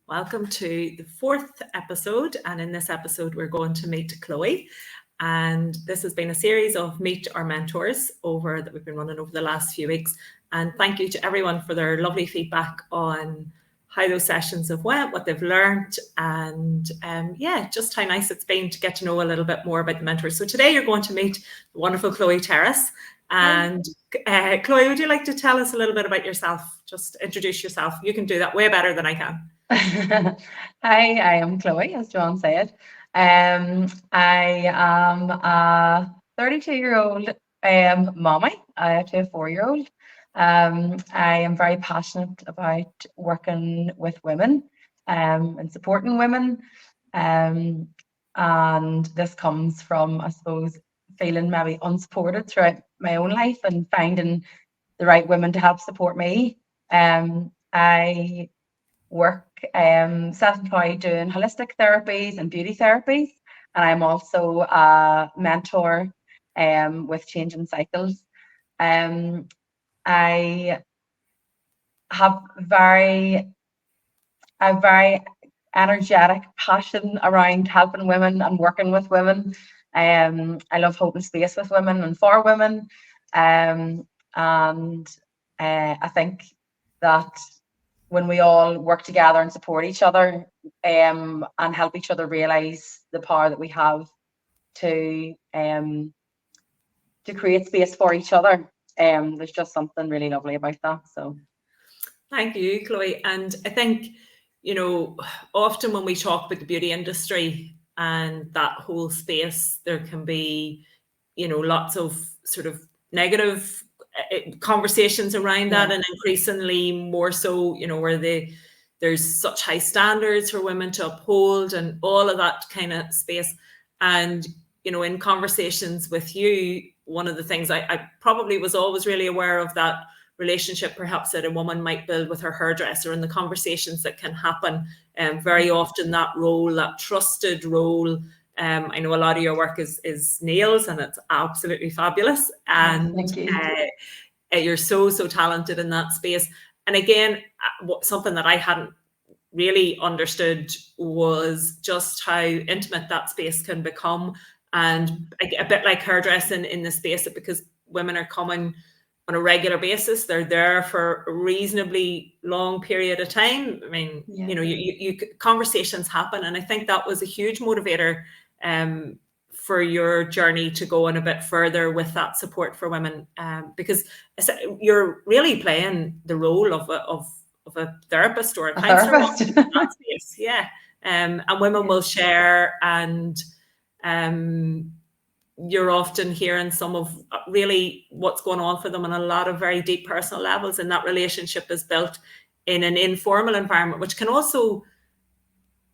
Welcome to the fourth episode. And in this episode, we're going to meet Chloe. And this has been a series of Meet Our Mentors that we've been running over the last few weeks. And thank you to everyone for their lovely feedback on how those sessions have went, what they've learned, and just how nice it's been to get to know a little bit more about the mentors. So today you're going to meet the wonderful Chloe Terris. And Chloe, would you like to tell us a little bit about yourself? Just introduce yourself. You can do that way better than I can. Hi, I am Chloe, as Joanne said. I am a 32-year-old mommy. I have a 4-year-old. I am very passionate about working with women and supporting women. And this comes from, I suppose, feeling maybe unsupported throughout my own life and finding the right women to help support me. I work self-employed doing holistic therapies and beauty therapies, and I'm also a mentor with Changing Cycles. I have a very energetic passion around helping women and working with women. I love holding space with women and for women. And I think that when we all work together and support each other and help each other realize the power that we have to create space for each other, there's just something really lovely about that. So thank you, Chloe. And I think, often when we talk about the beauty industry and that whole space, there can be, lots of sort of negative conversations around that, and increasingly more so, where there's such high standards for women to uphold and all of that kind of space. And, in conversations with you, one of the things I probably was always really aware of that relationship perhaps that a woman might build with her hairdresser and the conversations that can happen. Very often that role, that trusted role, I know a lot of your work is nails, and it's absolutely fabulous. And thank you. You're so talented in that space. And again, something that I hadn't really understood was just how intimate that space can become, and a bit like hairdressing in the space, because women are coming on a regular basis. They're there for a reasonably long period of time. I mean, you conversations happen, and I think that was a huge motivator for your journey to go on a bit further with that support for women, because you're really playing the role of a therapist or a counselor in that space. Yeah. And women will share, and you're often hearing some of really what's going on for them on a lot of very deep personal levels, and that relationship is built in an informal environment, which can also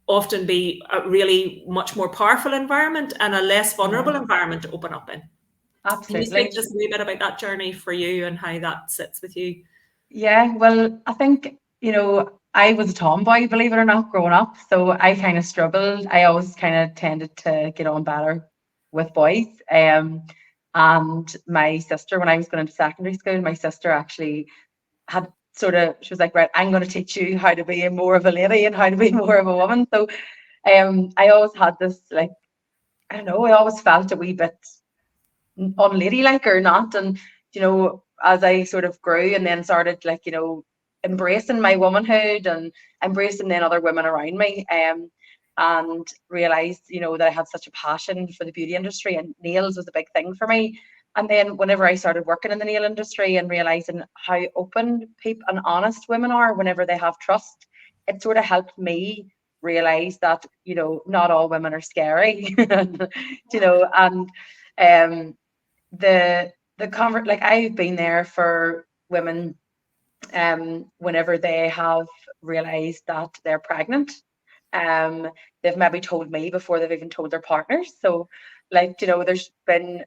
often be a really much more powerful environment and a less vulnerable environment to open up in. Absolutely. Can you speak just a wee bit about that journey for you and how that sits with you? Yeah, well, I think, I was a tomboy, believe it or not, growing up. So I kind of struggled. I always kind of tended to get on better with boys. And my sister, when I was going into secondary school, my sister actually had she was like, right, I'm going to teach you how to be more of a lady and how to be more of a woman. So I always had this, like, I don't know, I always felt a wee bit unladylike or not. And, as I sort of grew and then started, like, embracing my womanhood and embracing then other women around me, and realized, that I had such a passion for the beauty industry, and nails was a big thing for me. And then whenever I started working in the nail industry and realizing how open people and honest women are whenever they have trust, it sort of helped me realize that, not all women are scary. And like, I've been there for women whenever they have realized that they're pregnant. They've maybe told me before they've even told their partners. So, like, there's been,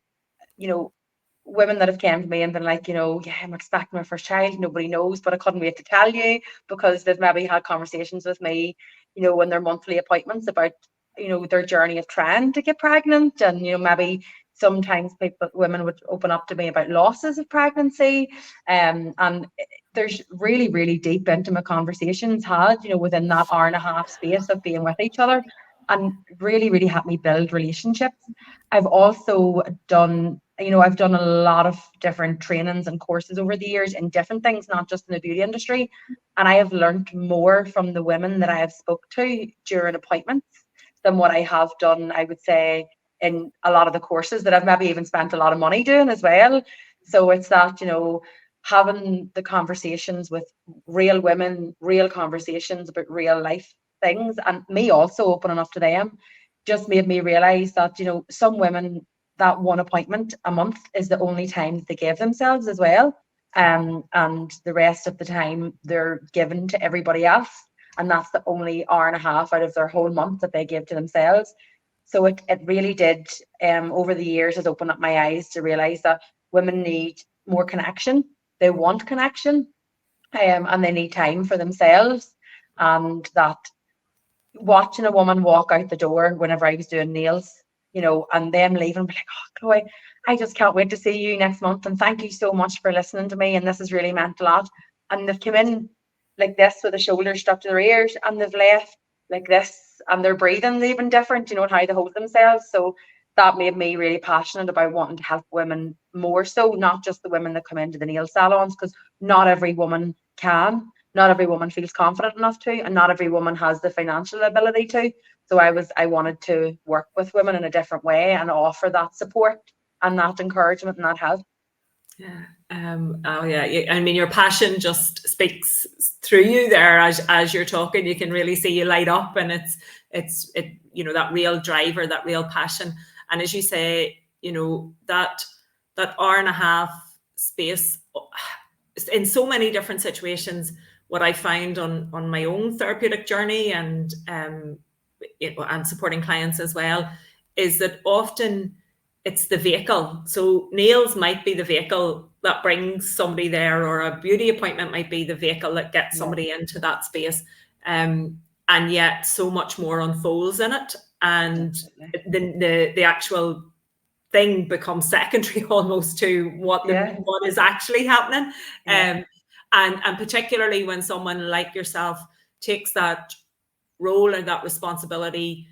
women that have came to me and been like, yeah, I'm expecting my first child. Nobody knows, but I couldn't wait to tell you, because they've maybe had conversations with me, in their monthly appointments about, their journey of trying to get pregnant. And, maybe sometimes women would open up to me about losses of pregnancy. And there's really, really deep, intimate conversations had, within that hour and a half space of being with each other, and really, really helped me build relationships. I've also done, I've done a lot of different trainings and courses over the years in different things, not just in the beauty industry. And I have learned more from the women that I have spoke to during appointments than what I have done, I would say, in a lot of the courses that I've maybe even spent a lot of money doing as well. So it's that, having the conversations with real women, real conversations about real life things, and me also opening up to them, just made me realize that, some women, that one appointment a month is the only time they give themselves as well. And the rest of the time they're given to everybody else. And that's the only hour and a half out of their whole month that they give to themselves. So it really did, over the years, has opened up my eyes to realize that women need more connection. They want connection, and they need time for themselves. And that watching a woman walk out the door whenever I was doing nails, and them leaving, be like, oh, Chloe, I just can't wait to see you next month. And thank you so much for listening to me. And this has really meant a lot. And they've come in like this with the shoulders stuck to their ears, and they've left like this, and their breathing's even different, and how they hold themselves. So that made me really passionate about wanting to help women more so, not just the women that come into the nail salons, because not every woman can. Not every woman feels confident enough to, and not every woman has the financial ability to. So I wanted to work with women in a different way and offer that support and that encouragement and that help. Yeah. Oh yeah. I mean, your passion just speaks through you there as you're talking. You can really see you light up, and it's that real driver, that real passion. And as you say, that hour and a half space in so many different situations. What I found on my own therapeutic journey and supporting clients as well is that often it's the vehicle. So nails might be the vehicle that brings somebody there, or a beauty appointment might be the vehicle that gets somebody into that space. And yet so much more unfolds in it. And the actual thing becomes secondary almost to what is actually happening. And particularly when someone like yourself takes that role and that responsibility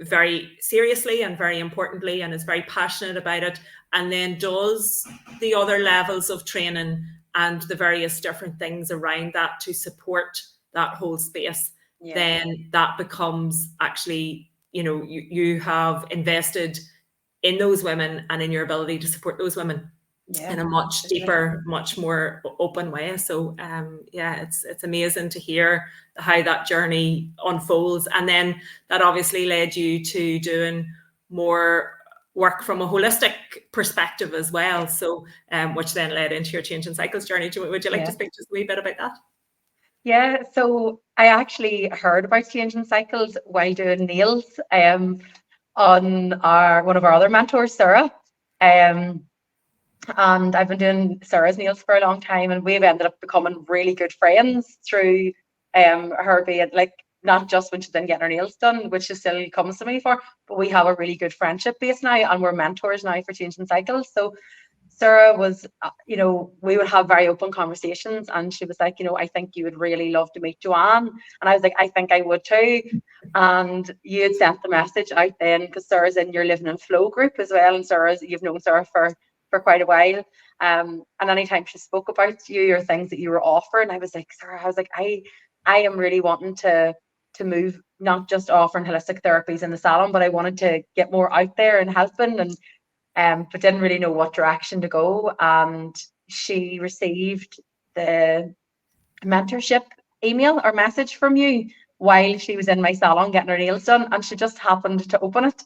very seriously and very importantly, and is very passionate about it, and then does the other levels of training and the various different things around that to support that whole space, then that becomes actually, you have invested in those women and in your ability to support those women in a much deeper, much more open way. So it's amazing to hear how that journey unfolds. And then that obviously led you to doing more work from a holistic perspective as well. So which then led into your Changing Cycles journey. Would you like to speak just a wee bit about that? Yeah, so I actually heard about Changing Cycles while doing nails on one of our other mentors, Sarah. And I've been doing Sarah's nails for a long time, and we've ended up becoming really good friends through her being like, not just when she's in getting her nails done, which she still comes to me for, but we have a really good friendship base now, and we're mentors now for Changing Cycles. So Sarah was, we would have very open conversations, and she was like, I think you would really love to meet Joanne. And I was like, I think I would too. And you had sent the message out then, because Sarah's in your Living in Flow group as well, and you've known Sarah for quite a while. And anytime she spoke about you or things that you were offering, I was like, Sarah, I am really wanting to move, not just offering holistic therapies in the salon, but I wanted to get more out there and helping, and but didn't really know what direction to go. And she received the mentorship email or message from you while she was in my salon getting her nails done, and she just happened to open it.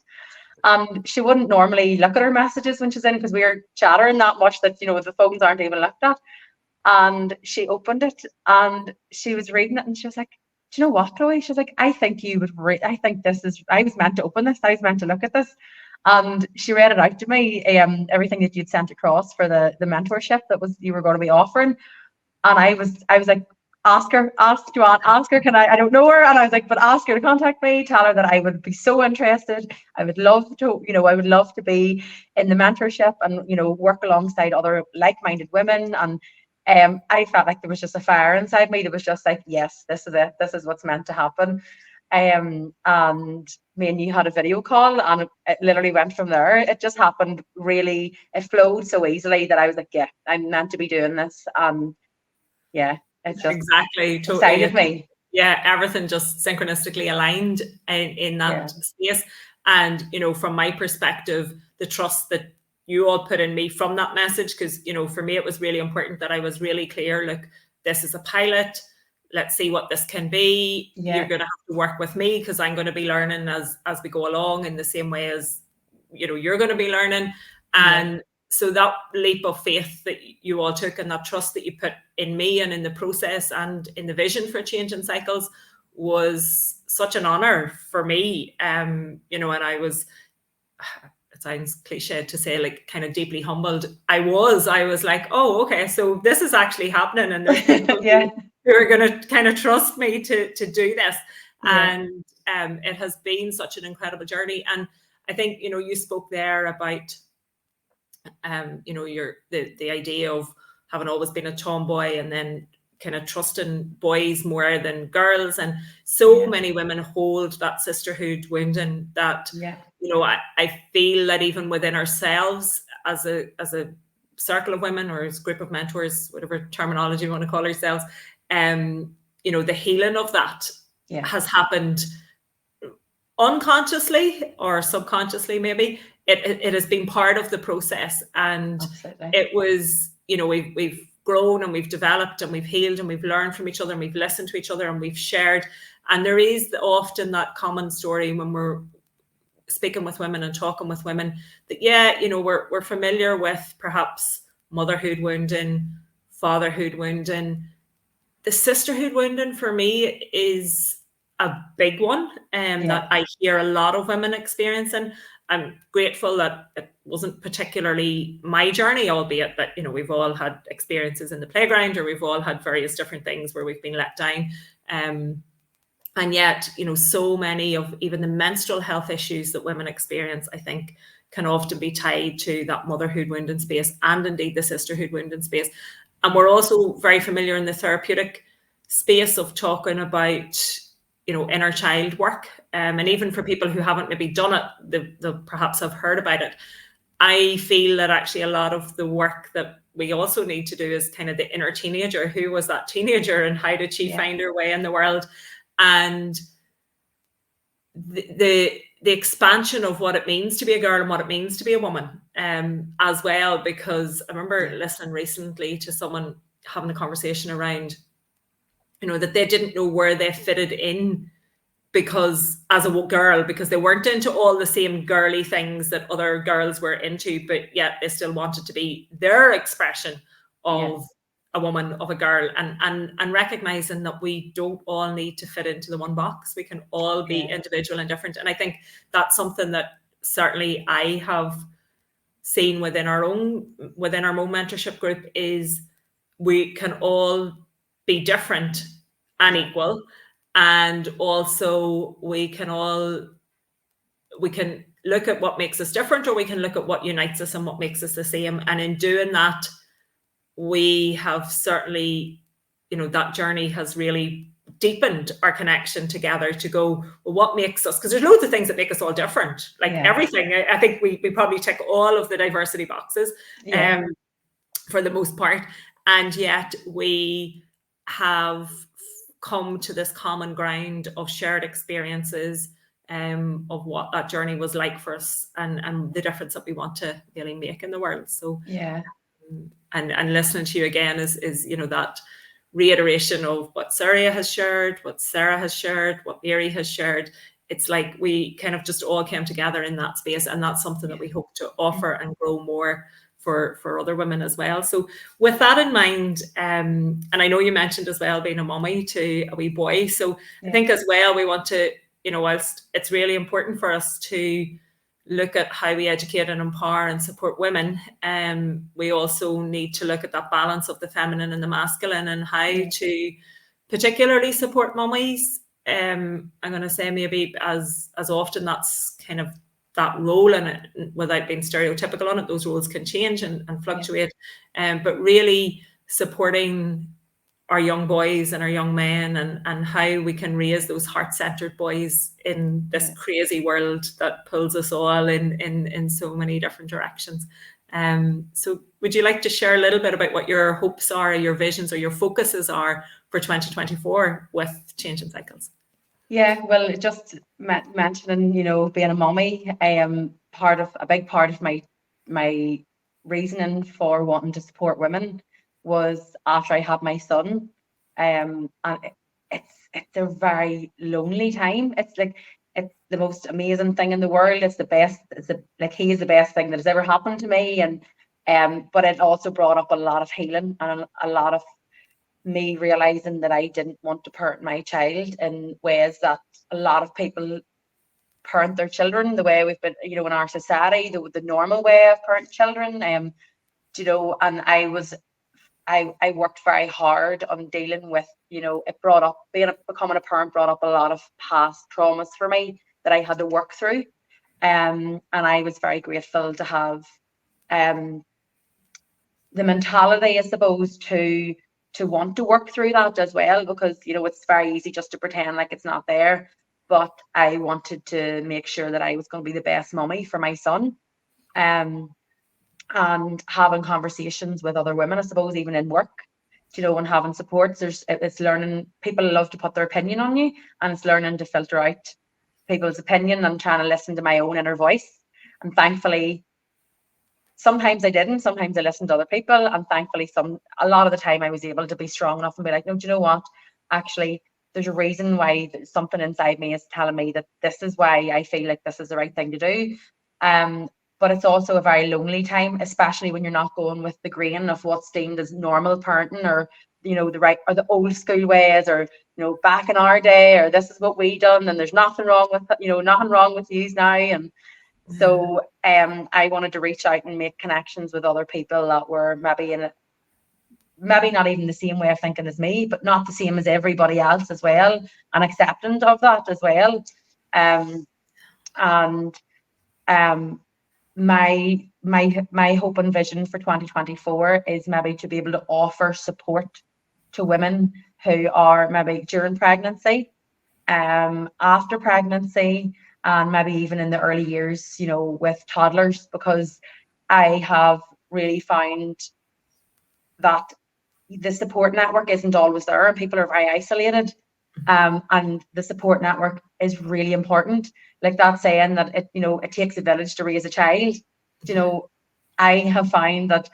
And she wouldn't normally look at her messages when she's in, because we are chattering that much that the phones aren't even looked at. And she opened it and she was reading it, and she was like, do you know what, Chloe? She was like, I think you would I think I was meant to open this. I was meant to look at this. And she read it out to me, everything that you'd sent across for the mentorship you were going to be offering. And I was like, ask Joanne, can I don't know her. And I was like, but ask her to contact me, tell her that I would be so interested. I would love to be in the mentorship and, work alongside other like-minded women and I felt like there was just a fire inside me. There was just like, yes, this is it. This is what's meant to happen. And me and you had a video call, and it literally went from there. It just happened really, it flowed so easily that I was like, yeah, I'm meant to be doing this. Yeah, it just Exactly, totally. excited me. Yeah, everything just synchronistically aligned in that space. And, you know, from my perspective, the trust that you all put in me from that message, because, you know, for me, it was really important that I was really clear, like, this is a pilot. Let's see what this can be. You're going to have to work with me because I'm going to be learning as we go along, in the same way as, you know, you're going to be learning. And so that leap of faith that you all took, and that trust that you put in me and in the process and in the vision for Changing Cycles, was such an honor for me. You know, and I was, it sounds cliche to say, like, kind of deeply humbled. I was like, oh, okay, so this is actually happening, and there's people who are going to kind of trust me to do this. And it has been such an incredible journey. And I think, you know, you spoke there about you know, the idea of having always been a tomboy, and then kind of trusting boys more than girls. And so many women hold that sisterhood wound, and that, you know, I feel that even within ourselves as a circle of women, or as a group of mentors, whatever terminology we want to call ourselves, you know, the healing of that has happened unconsciously or subconsciously, maybe. It has been part of the process. And it was, you know, we've grown and we've developed and we've healed and we've learned from each other and we've listened to each other and we've shared. And there is often that common story when we're speaking with women and talking with women, that, yeah, you know, we're familiar with perhaps motherhood wounding, fatherhood wounding. The sisterhood wounding for me is a big one, that I hear a lot of women experiencing. I'm grateful that it wasn't particularly my journey, albeit that, you know, we've all had experiences in the playground, or we've all had various different things where we've been let down. And yet, you know, so many of even the menstrual health issues that women experience, I think, can often be tied to that motherhood wounding space, and indeed the sisterhood wounding space. And we're also very familiar in the therapeutic space of talking about, you know, inner child work. And even for people who haven't maybe done it, they perhaps have heard about it. I feel that actually a lot of the work that we also need to do is kind of the inner teenager. Who was that teenager, and how did she find her way in the world? And the expansion of what it means to be a girl and what it means to be a woman, as well. Because I remember listening recently to someone having a conversation around, you know, that they didn't know where they fitted in, because as a girl, because they weren't into all the same girly things that other girls were into, but yet they still wanted to be their expression of a woman, of a girl, and recognizing that we don't all need to fit into the one box. We can all be individual and different. And I think that's something that certainly I have seen within our own mentorship group, is we can all be different and equal. And also we can look at what makes us different, or we can look at what unites us and what makes us the same. And in doing that, we have certainly, you know, that journey has really deepened our connection together to go, well, what makes us, because there's loads of things that make us all different, like everything. I think we probably tick all of the diversity boxes, for the most part. And yet we have come to this common ground of shared experiences, of what that journey was like for us, and the difference that we want to really make in the world. So and listening to you again is, you know, that reiteration of what Sarah has shared, what Sarah has shared, what Mary has shared. It's like we kind of just all came together in that space, and that's something that we hope to offer and grow more for other women as well. So with that in mind, and I know you mentioned as well being a mummy to a wee boy, so I think as well we want to, you know, whilst it's really important for us to look at how we educate and empower and support women, we also need to look at that balance of the feminine and the masculine, and how to particularly support mummies. I'm going to say maybe as often that's kind of that role in it, without being stereotypical on it. Those roles can change and fluctuate, but really supporting our young boys and our young men, and how we can raise those heart-centered boys in this crazy world that pulls us all in so many different directions. So would you like to share a little bit about what your hopes are, your visions, or your focuses are for 2024 with Changing Cycles? Yeah, well, just mentioning, being a mommy, a big part of my reasoning for wanting to support women was after I had my son. And it's a very lonely time. It's the most amazing thing in the world. It's the best. He is the best thing that has ever happened to me. And but it also brought up a lot of healing and a lot of me realizing that I didn't want to parent my child in ways that a lot of people parent their children, the way we've been, in our society, the normal way of parent children. And I worked very hard on dealing with, it brought up, becoming a parent brought up a lot of past traumas for me that I had to work through. And I was very grateful to have the mentality, I suppose, to want to work through that as well, because it's very easy just to pretend like it's not there. But I wanted to make sure that I was going to be the best mummy for my son, and having conversations with other women, I suppose, even in work, and having supports. It's learning. People love to put their opinion on you, and it's learning to filter out people's opinion and trying to listen to my own inner voice. And thankfully, sometimes I didn't, sometimes I listened to other people, and thankfully a lot of the time I was able to be strong enough and be like, no, do you know what? Actually, there's a reason why something inside me is telling me that this is why I feel like this is the right thing to do. But it's also a very lonely time, especially when you're not going with the grain of what's deemed as normal parenting, or the right or the old school ways, or back in our day, or this is what we done, and there's nothing wrong with nothing wrong with these now. And so I wanted to reach out and make connections with other people that were maybe not even the same way of thinking as me, but not the same as everybody else as well, and acceptant of that as well. My hope and vision for 2024 is maybe to be able to offer support to women who are maybe during pregnancy, after pregnancy, and maybe even in the early years, with toddlers, because I have really found that the support network isn't always there, and people are very isolated. And the support network is really important. Like that saying that it takes a village to raise a child. I have found that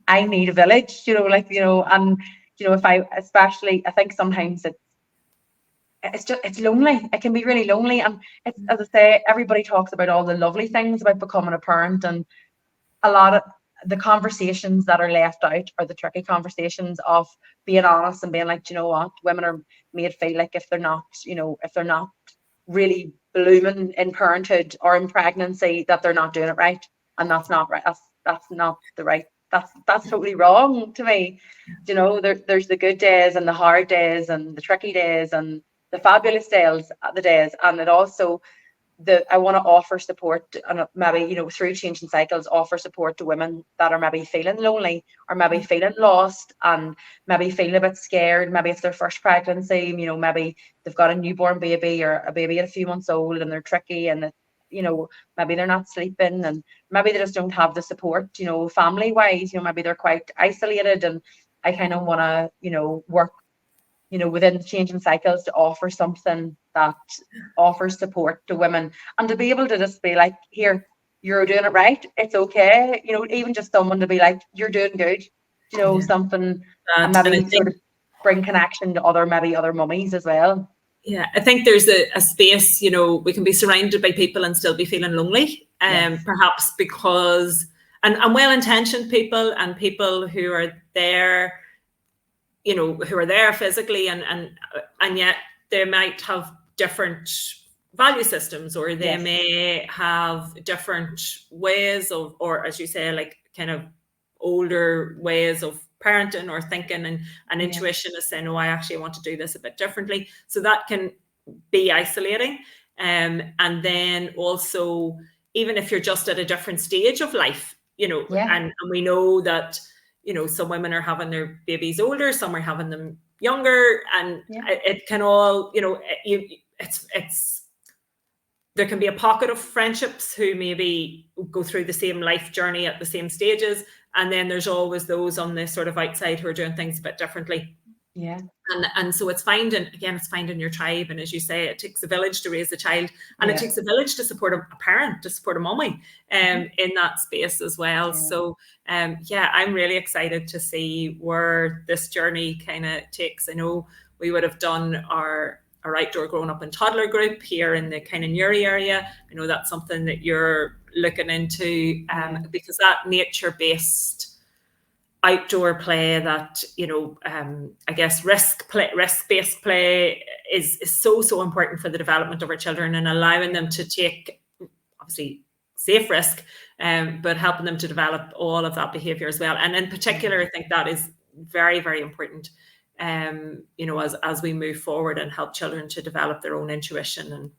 I need a village. And if I think sometimes it's lonely. It can be really lonely, and it's, as I say, everybody talks about all the lovely things about becoming a parent, and a lot of the conversations that are left out are the tricky conversations of being honest and being like, do you know what, women are made feel like if they're not really blooming in parenthood or in pregnancy, that they're not doing it right, and that's not right. That's not the right. That's totally wrong to me. There's the good days and the hard days and the tricky days and the fabulous days, and it also I want to offer support, and maybe through Changing Cycles, offer support to women that are maybe feeling lonely, or maybe feeling lost, and maybe feeling a bit scared. Maybe it's their first pregnancy, maybe they've got a newborn baby or a baby at a few months old, and they're tricky, and maybe they're not sleeping, and maybe they just don't have the support, family wise, maybe they're quite isolated. And I kind of want to work within Changing Cycles to offer something that offers support to women, and to be able to just be like, here, you're doing it right, it's okay, even just someone to be like, you're doing good, something, and maybe sort of bring connection to other mummies as well. Yeah, I think there's a space, we can be surrounded by people and still be feeling lonely, Yes. perhaps because, and well-intentioned people, and people who are there, who are there physically, and yet they might have different value systems, or they may have different ways of, or as you say, like kind of older ways of parenting or thinking, and intuition is saying, oh, I actually want to do this a bit differently. So that can be isolating. And then also, even if you're just at a different stage of life, and we know that, you know, some women are having their babies older, some are having them younger, and it can all, you know, it's there can be a pocket of friendships who maybe go through the same life journey at the same stages, and then there's always those on the sort of outside who are doing things a bit differently. Yeah. And so it's finding your tribe. And as you say, it takes a village to raise a child, and it takes a village to support a parent, to support a mommy in that space as well. So I'm really excited to see where this journey kind of takes. I know we would have done our outdoor grown up and toddler group here in the kind of Newry area. I know that's something that you're looking into, because that nature-based outdoor play, that, you know, I guess risk-based play is so important for the development of our children, and allowing them to take obviously safe risk, but helping them to develop all of that behavior as well. And in particular, I think that is very, very important, you know, as we move forward and help children to develop their own intuition and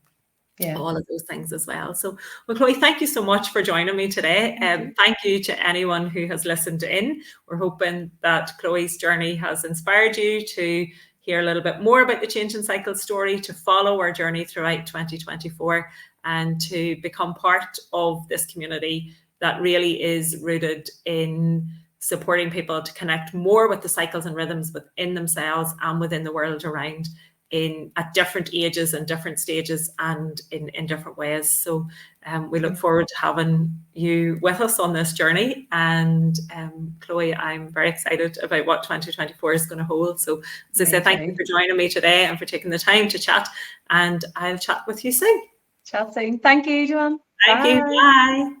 all of those things as well. So, well, Chloe, thank you so much for joining me today. Thank you to anyone who has listened in. We're hoping that Chloe's journey has inspired you to hear a little bit more about the Change in Cycle story, to follow our journey throughout 2024, and to become part of this community that really is rooted in supporting people to connect more with the cycles and rhythms within themselves and within the world around, at different ages and different stages and in different ways. So we look forward to having you with us on this journey. And Chloe, I'm very excited about what 2024 is going to hold. So as I said, thank you for joining me today and for taking the time to chat. And I'll chat with you soon. Chat soon. Thank you, Joanne. Thank you. Bye.